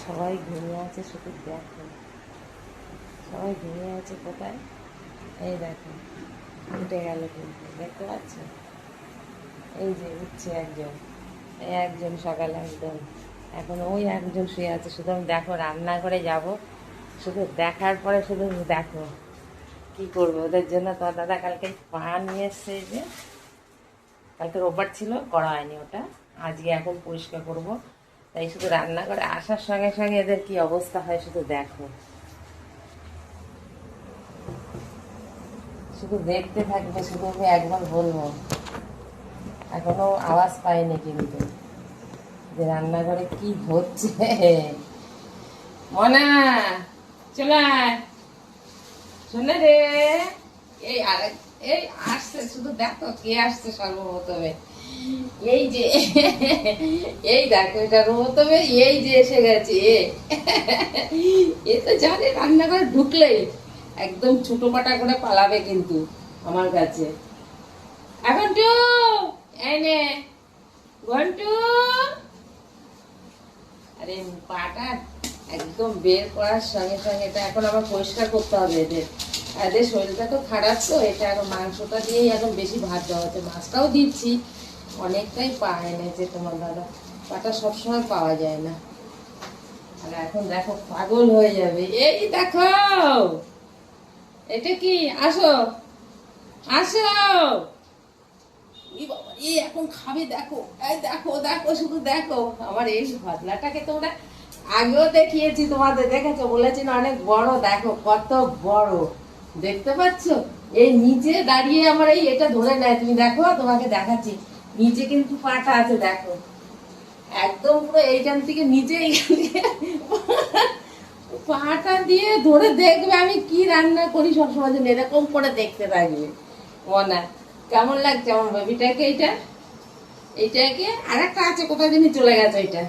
সবাই ঘুমিয়ে আছে, শুধু দেখো সবাই ঘুমিয়ে আছে কোথায়। এই দেখো উঠে গেল কিন্তু, দেখতে পাচ্ছ? এই যে উঠছে একজন, এই একজন সকালে একদম, এখন ওই একজন শুয়ে আছে। শুধু আমি দেখো রান্নাঘরে যাব, শুধু দেখার পরে শুধু দেখো কি করবে ওদের জন্য। তোমার দাদা কালকে পা নিয়ে এসছে, এই যে কালকে রোববার ছিল, করা হয়নি ওটা, আজকে এখন পরিষ্কার করব। তাই শুধু রান্না করে আসার সঙ্গে সঙ্গে এদের কি অবস্থা হয় শুধু দেখো, শুধু দেখতে থাকবে। শুধু আমি একবার বলবো, এখনো আওয়াজ পাইনি কিন্তু যে রান্নাঘরে কি হচ্ছে। মনা চলে আয়, শোনে রে। এই আরেক, এই আসছে, শুধু দেখো কে আসছে সর্বপ্রথমে। এই যে এই দেখো, এটা প্রথমে এই যে এসে গেছে। এ তো জানে রান্নাঘরে ঢুকলেই একদম ছোট পাটা করে পালাবে কিন্তু আমার কাছে। এখন তো এনে ঘন্টু, আরে পাটা একদম বের করার সঙ্গে সঙ্গে এটা এখন আবার পরিষ্কার করতে হবে এদের। এদের শরীরটা তো খারাপ, তো এটা এখন মাংসটা দিয়েই এখন বেশি ভাত দেওয়া হচ্ছে, মাছটাও দিচ্ছি। অনেকটাই পা এনেছে তোমার দাদা, পাটা সবসময় পাওয়া যায় না। আর এখন দেখো পাগল হয়ে যাবে। এই দেখো এটা কি, আসো আসো। এই এখন খাবে দেখো, এই দেখো দেখো শুধু দেখো। আমার এই ভাতলাটাকে তোমরা আগেও দেখিয়েছি তোমাদের, দেখেছো? বলেছি না অনেক বড়, দেখো কত বড়, দেখতে পাচ্ছ? এই নিচে দাঁড়িয়ে আমার এই এটা ধরে নেয়, তুমি দেখো, তোমাকে দেখাচ্ছি। নিচে কিন্তু পাটা আছে দেখো, একদম পুরো এইখান থেকে নিচে পাটা দিয়ে ধরে দেখবে আমি কি রান্না করি সবসময়, যেন এরকম করে দেখতে থাকবে। মনা কেমন লাগছে আমার বেবিটাকে? এইটাকে আর একটা আছে, কোথায় দিনই চলে গেছে ওইটা।